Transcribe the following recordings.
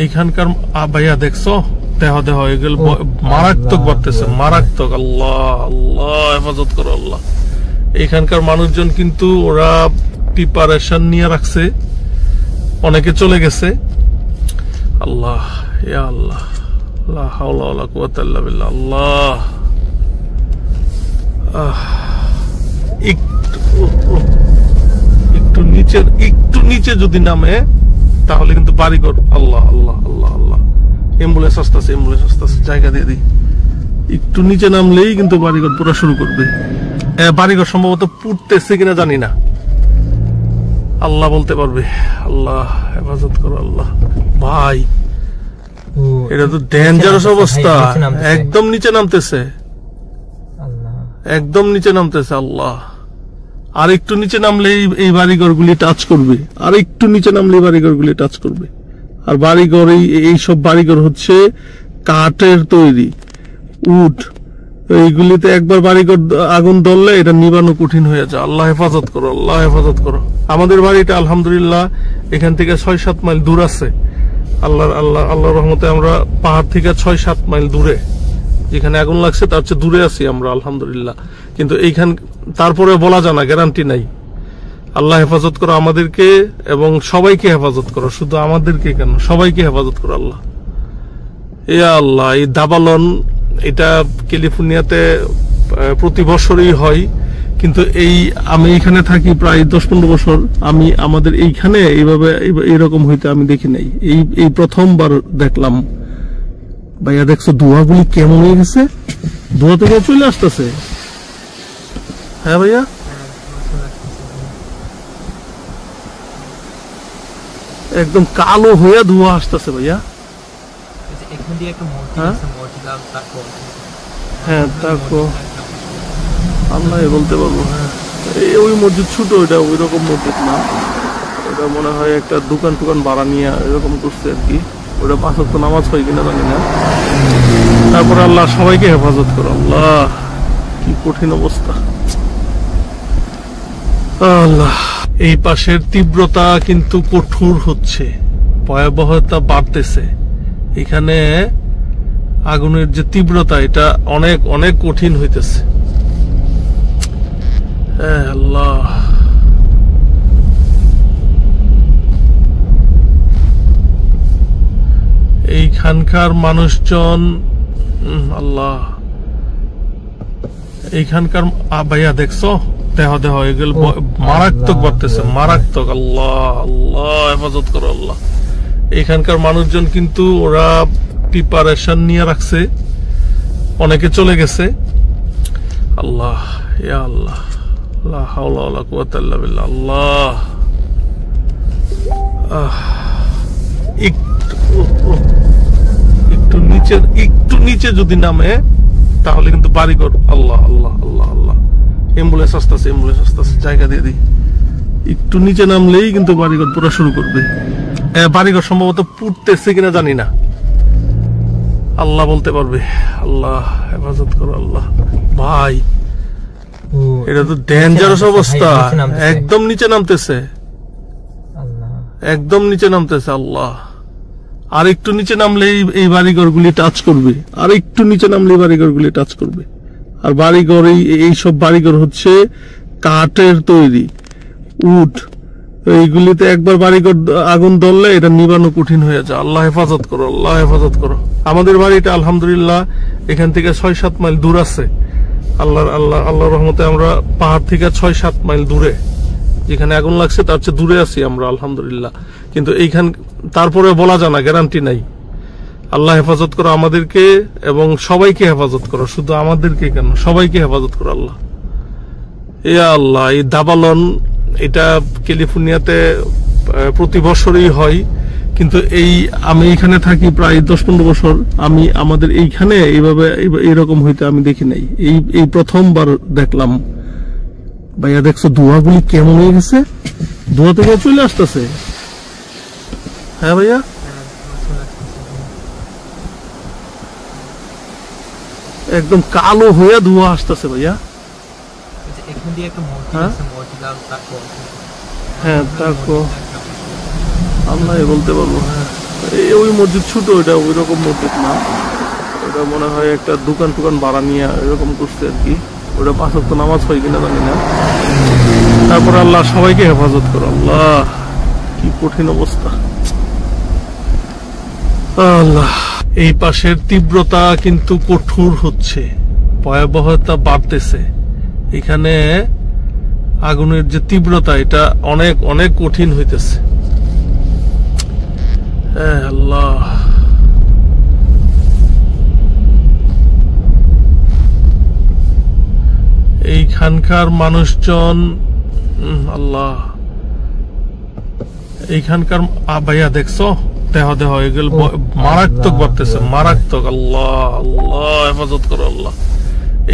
এইখানকার ভাইয়া দেখছো দেহ দেহ এগুলো মারাত্মক বাড়তেছে, মারাত্মক। আল্লাহ আল্লাহ হেফাজত করো আল্লাহ। এইখানকার মানুষজন কিন্তু ওরা প্রিপারেশন নিয়ে রাখছে, অনেকে চলে গেছে। আল্লাহ ইয়া আল্লাহ, লা হাওলা ওয়ালা কুওয়াতা ইল্লা বিল্লাহ। আল্লাহ একটু নিচে যদি নামে তাহলে কিন্তু বাড়িঘর। আল্লাহ আল্লাহ আল্লাহ আল্লাহ, অ্যাম্বুলেন্স আসতেছে, অ্যাম্বুলেন্স আসতেছে, জায়গা দিয়ে দিই। একটু নিচে নামলেই কিন্তু বাড়িঘর পুরো শুরু করবে। বাড়িঘর সম্ভবত পুড়তেছে কিনা জানি না, আল্লাহ বলতে পারবে। আল্লাহ হেফাজত করো আল্লাহ। ভাই এটা তো ডেঞ্জারাস অবস্থা, একদম নিচে নামতেছে, একদম নিচে নামতেছে। আল্লাহ আর একটু নিচে নামলে এই বাড়িঘর গুলি টাচ করবে, আর একটু নিচে নামলে বাড়িঘর গুলি টাচ করবে। আর বাড়িঘর এইসব বাড়িঘর হচ্ছে কাঠের তৈরি, উড। এইগুলিতে একবার বাড়িঘর আগুন ধরলে এটা নিবানো কঠিন হয়ে যায়। আল্লাহ হেফাজত করো, আল্লাহ হেফাজত করো। আমাদের বাড়িটা আলহামদুলিল্লাহ এখান থেকে 6-7 মাইল দূর আছে। আল্লাহর রহমতে আমরা পাহাড় থেকে 6-7 মাইল দূরে, যেখানে আগুন লাগছে তার চেয়ে দূরে আছি আমরা আলহামদুলিল্লাহ। কিন্তু এইখান তারপরে বলা যায় না, গ্যারান্টি নাই। আল্লাহ হেফাজত করো আমাদেরকে এবং সবাইকে হেফাজত করো, শুধু আমাদেরকে কেন, সবাইকে হেফাজত করো আল্লাহ। ইয়া আল্লাহ, এই দাবালন এটা ক্যালিফোর্নিয়াতে প্রতি বছরই হয়, কিন্তু আমি এখানে থাকি প্রায় 10-15 বছর। আমি আমাদের এইখানে এইভাবে এরকম হইতে আমি দেখি নাই, এই প্রথমবার দেখলাম। ভাইয়া দেখছো ধোঁয়াগুলি কেমন হয়ে গেছে, ধোঁয়া থেকে চলে আসতেছে। হ্যাঁ ভাইয়া, একদম কালো হয়ে ধোঁয়া আসতেছে ভাইয়া। হ্যাঁ তারপর আল্লাহ বলতে পারবো। হ্যাঁ ওই মসজিদ ছোট, ওইটা ওই রকম মসজিদ না, ওটা মনে হয় একটা দোকান টোকান ভাড়া নিয়ে এরকম করছে আর কি। ওটা 5 ওয়াক্ত নামাজ হয় কিনা জানি না। তারপর আল্লাহ সবাইকে হেফাজত করো আল্লাহ, কি কঠিন অবস্থা। আল্লাহ এই পাশের তীব্রতা কিন্তু কঠোর হচ্ছে, ভয়াবহতা বাড়তেছে। এখানে আগুনের যে তীব্রতা এটা অনেক অনেক কঠিন হইতেছে। আল্লাহ এইখানকার মানুষজন, আল্লাহ এইখানকার ভাইয়া দেখছো দেহ দেহ এগুলো মারাত্মক বাড়তেছে, মারাত্মক। আল্লাহ আল্লাহ হেফাজত করো আল্লাহ। এইখানকার মানুষজন কিন্তু ওরা প্রিপারেশন নিয়ে রাখছে, অনেকে চলে গেছে। আল্লাহ ইয়া আল্লাহ, লা হাওলা ওয়ালা কুওয়াতা ইল্লা বিল্লাহ। আল্লাহ একটু নিচে যদি নামে তাহলে কিন্তু বাড়িঘর। আল্লাহ আল্লাহ আল্লাহ আল্লাহ, অ্যাম্বুলেন্স আসতেছে, অ্যাম্বুলেন্স আসতেছে, জায়গা দিয়ে দিই। একটু নিচে নামলেই কিন্তু বাড়িঘর পুরো শুরু করবে। বাড়িঘর সম্ভবত পুড়তেছে কিনা জানি না, আল্লাহ বলতে পারবে। আল্লাহ হেফাজত করো আল্লাহ। ভাই এটা তো ডেঞ্জারাস অবস্থা, একদম নিচে নামতেছে, একদম নিচে নামতেছে। আল্লাহ আর একটু নিচে নামলে এই বাড়িঘর গুলি টাচ করবে, আর একটু নিচে নামলে বাড়িঘর গুলি টাচ করবে। আর বাড়িঘর এইসব বাড়িঘর হচ্ছে কাঠের তৈরি, উড। এইগুলিতে একবার বাড়িঘর আগুন ধরলে এটা নিবানো কঠিন হয়ে যায়। আল্লাহ হেফাজত করো, আল্লাহ হেফাজত করো। আমাদের বাড়িটা আলহামদুলিল্লাহ এখান থেকে 6-7 মাইল দূর আছে। আল্লাহর রহমতে আমরা পাহাড় থেকে 6-7 মাইল দূরে, যেখানে আগুন লাগছে তার চেয়ে দূরে আছি আমরা আলহামদুলিল্লাহ। কিন্তু এইখান তারপরে বলা যায় না, গ্যারান্টি নাই। আল্লাহ হেফাজত করো আমাদেরকে এবং সবাইকে হেফাজত করো, শুধু আমাদেরকে কেন, সবাইকে হেফাজত করো আল্লাহ। ইয়া আল্লাহ, এই দাবালন এটা ক্যালিফোর্নিয়াতে প্রতি বছরই হয়, কিন্তু আমি এখানে থাকি প্রায় 10-15 বছর। আমি আমাদের এইখানে এইভাবে এরকম হইতে আমি দেখি নাই, এই প্রথমবার দেখলাম। ভাইয়া দেখছো ধোঁয়াগুলি কেমন হয়ে গেছে, ধোঁয়া থেকে চলে আসতেছে। হ্যাঁ ভাইয়া, একদম কালো হয়ে ধোঁয়া আসতেছে ভাইয়া। হ্যাঁ তারপর আল্লাহ বলতে পারবো। হ্যাঁ ওই মসজিদ ছোট, এটা ওই রকম মসজিদ না, ওটা মনে হয় একটা দোকান টোকান ভাড়া নিয়ে এরকম করছে আর কি। ওটা 5 ওয়াক্ত নামাজ হয় কিনা জানি না। তারপর আল্লাহ সবাইকে হেফাজত করো। আল্লাহ কি কঠিন অবস্থা আল্লাহ। এই পাশের তীব্রতা কিন্তু কঠোর হচ্ছে, ভয়াবহতা বাড়তেছে। এখানে আগুনের যে তীব্রতা এটা অনেক অনেক কঠিন হইতেছে। আল্লাহ এইখানকার মানুষজন, আল্লাহ এইখানকার ভাইয়া দেখছো দেহ দেহ এগুলো মারাত্মক বাড়তেছে, মারাত্মক। আল্লাহ আল্লাহ হেফাজত করো আল্লাহ।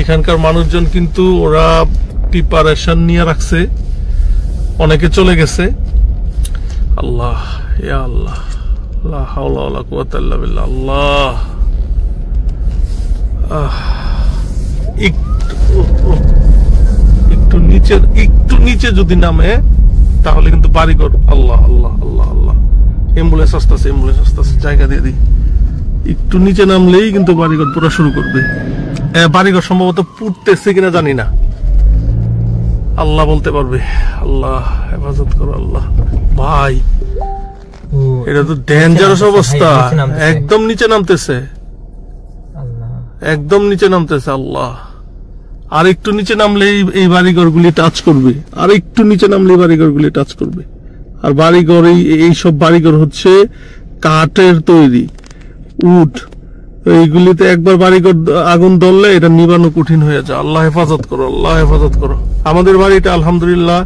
এখানকার মানুষজন কিন্তু ওরা প্রিপারেশন নিয়ে রাখছে, অনেকে চলে গেছে। আল্লাহ ইয়া আল্লাহ, লা হাওলা ওয়ালা কুওয়াতা ইল্লা বিল্লাহ। আল্লাহ একটু নিচে যদি নামে তাহলে কিন্তু বাড়িঘর। আল্লাহ আল্লাহ আল্লাহ আল্লাহ, অ্যাম্বুলেন্স আসতেছে, অ্যাম্বুলেন্স আসতেছে, জায়গা দিয়ে দিই। একটু নিচে নামলেই কিন্তু বাড়িঘর পুরো শুরু করবে। বাড়িঘর সম্ভবত পুড়তেছে কিনা জানি না, আল্লাহ বলতে পারবে। আল্লাহ হেফাজত করো আল্লাহ। ভাই এটা তো ডেঞ্জারাস অবস্থা, একদম নিচে নামতেছে, একদম নিচে নামতেছে। আল্লাহ আর একটু নিচে নামলে এই বাড়িঘর গুলি টাচ করবে, আর একটু নিচে নামলে এই বাড়িঘর গুলি টাচ করবে। আর বাড়িঘর এইসব বাড়িঘর হচ্ছে কাঠের তৈরি, উড, এইগুলিতে একবার বাড়িঘর আগুন ধরলে এটা নিবানো কঠিন হয়ে যায়। আল্লাহ হেফাজত করো, আল্লাহ হেফাজত করো। আমাদের বাড়িটা আলহামদুলিল্লাহ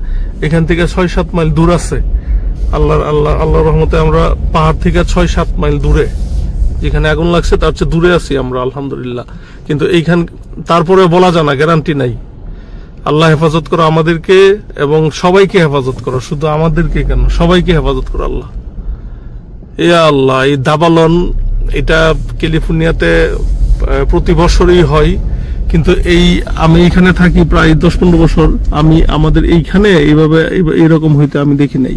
এখান থেকে 6-7 মাইল দূর আছে। আল্লাহ রহমতে আমরা পাহাড় থেকে 6-7 মাইল দূরে, যেখানে আগুন লাগছে তার চেয়ে দূরে আছি আমরা আলহামদুলিল্লাহ। কিন্তু এইখান তারপরে বলা যায় না, গ্যারান্টি নাই। আল্লাহ হেফাজত করো আমাদেরকে এবং সবাইকে হেফাজত করো, শুধু আমাদেরকে কেন, সবাইকে হেফাজত করো আল্লাহ। ইয়া আল্লাহ। এই দাবালন এটা ক্যালিফোর্নিয়াতে প্রতি বছরই হয়, কিন্তু আমি এখানে থাকি প্রায় 10-15 বছর, আমি আমাদের এইখানে এইভাবে এরকম হইতে আমি দেখি নাই,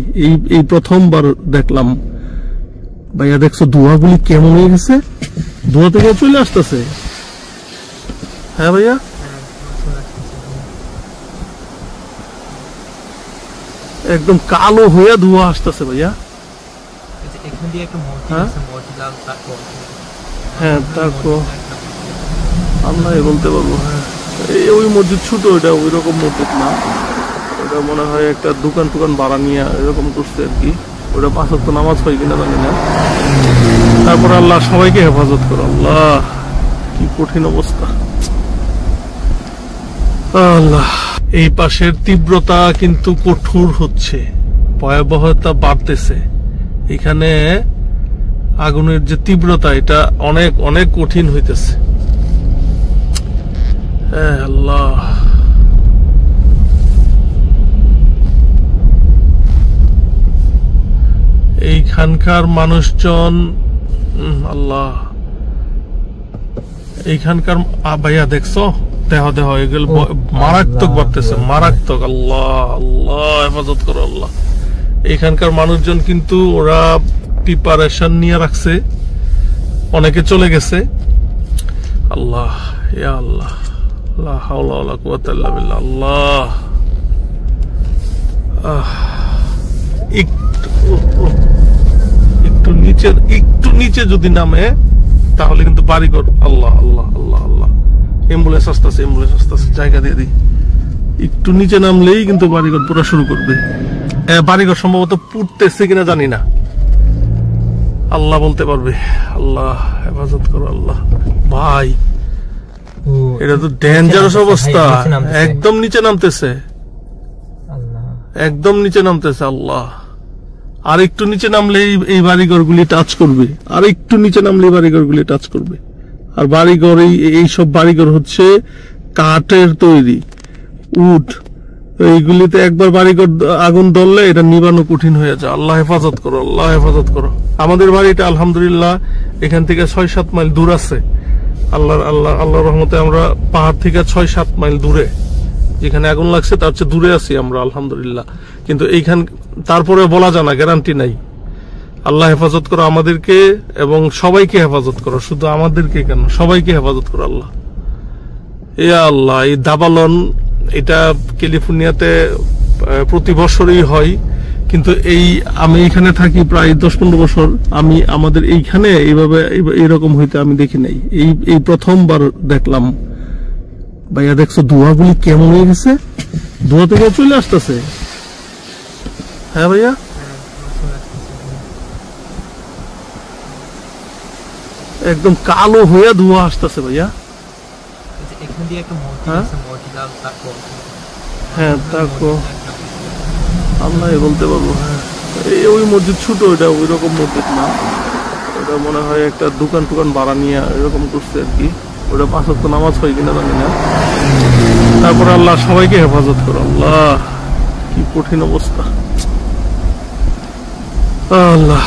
এই প্রথমবার দেখলাম। ভাইয়া দেখছো ধোঁয়াগুলি কেমন হয়ে গেছে, ধোঁয়া থেকে চলে আসতেছে। হ্যাঁ ভাইয়া, একদম কালো হয়ে ধোঁয়া আসতেছে ভাইয়া। হ্যাঁ তারপর আল্লাহ বলতে পারবো। হ্যাঁ ওই মসজিদ ছোট, এটা ওই রকম মসজিদ না, ওটা মনে হয় একটা দোকান টোকান ভাড়া নিয়ে এরকম করছে আর কি। ওটা 5 ওয়াক্ত নামাজ হয় কিনা জানি না। তারপর আল্লাহ সবাইকে হেফাজত করো। আল্লাহ কি কঠিন অবস্থা আল্লাহ। এই পাশের তীব্রতা কিন্তু কঠোর হচ্ছে, ভয়াবহতা বাড়তেছে। এখানে আগুনের যে তীব্রতা এটা অনেক অনেক কঠিন হইতেছে। আল্লাহ এইখানকার মানুষজন, আল্লাহ এইখানকার ভাইয়া দেখছো দেহ দেহ এগুলো মারাত্মক বাড়তেছে, মারাত্মক। আল্লাহ আল্লাহ হেফাজত করো আল্লাহ। এখানকার মানুষজন কিন্তু ওরা প্রিপারেশন নিয়ে রাখছে, অনেকে চলে গেছে। আল্লাহ ইয়া আল্লাহ, লা হাওলা ওয়ালা কুওয়াতা ইল্লা বিল্লাহ। আল্লাহ একটু নিচে যদি নামে তাহলে কিন্তু বাড়িঘর। আল্লাহ আল্লাহ আল্লাহ আল্লাহ, অ্যাম্বুলেন্স আসতেছে, অ্যাম্বুলেন্স আসতেছে, জায়গা দিয়ে দিই। একটু নিচে নামলেই কিন্তু বাড়িঘর পুরো শুরু করবে। বাড়িঘর সম্ভবত পুড়তেছে কিনা জানি না, আল্লাহ বলতে পারবে। আল্লাহ হেফাজত করো আল্লাহ। ভাই এটা তো ডেঞ্জারাস অবস্থা, একদম নিচে নামতেছে, একদম নিচে নামতেছে। আল্লাহ আর একটু নিচে নামলে এই বাড়িঘর গুলি টাচ করবে, আর একটু নিচে নামলে এই বাড়িঘর গুলি টাচ করবে। আর বাড়িঘর এইসব বাড়িঘর হচ্ছে কাঠের তৈরি, উড, এইগুলিতে একবার বাড়িঘর আগুন ধরলে এটা নিবানো কঠিন হয়ে যায়। আল্লাহ হেফাজত করো, আল্লাহ হেফাজত করো। আমাদের বাড়িটা আলহামদুলিল্লাহ এখান থেকে 6-7 মাইল দূর আছে। আল্লাহ রহমতে আমরা পাহাড় থেকে 6-7 মাইল দূরে, যেখানে আগুন লাগছে তার চেয়ে দূরে আছি আমরা আলহামদুলিল্লাহ। কিন্তু এইখান তারপরে বলা যায় না, গ্যারান্টি নাই। আল্লাহ হেফাজত করো আমাদেরকে এবং সবাইকে হেফাজত করো, শুধু আমাদেরকে কেন, সবাইকে হেফাজত করো আল্লাহ। এ আল্লাহ, এই দাবালন এটা ক্যালিফোর্নিয়াতে প্রতি বছরই হয়, কিন্তু আমি এখানে থাকি প্রায় 10-15 বছর, আমি আমাদের এইখানে এইভাবে এরকম হইতে আমি দেখি নাই, এই প্রথমবার দেখলাম। ভাইয়া দেখছো ধোঁয়াগুলি কেমন হয়ে গেছে, ধোঁয়া থেকে চলে আসতেছে। হ্যাঁ ভাইয়া, একদম কালো হয়ে ধোঁয়া আসতেছে ভাইয়া। হ্যাঁ তারপর আল্লাহ বলতে পারবো। হ্যাঁ, ওই মসজিদ ছোট, ওইটা ওই রকম মসজিদ না, ওটা মনে হয় একটা দোকান টোকান ভাড়া নিয়ে এরকম করছে আর কি। ওটা 5 ওয়াক্ত নামাজ হয় কিনা জানি না। তারপর আল্লাহ সবাইকে হেফাজত করো আল্লাহ, কি কঠিন অবস্থা আল্লাহ।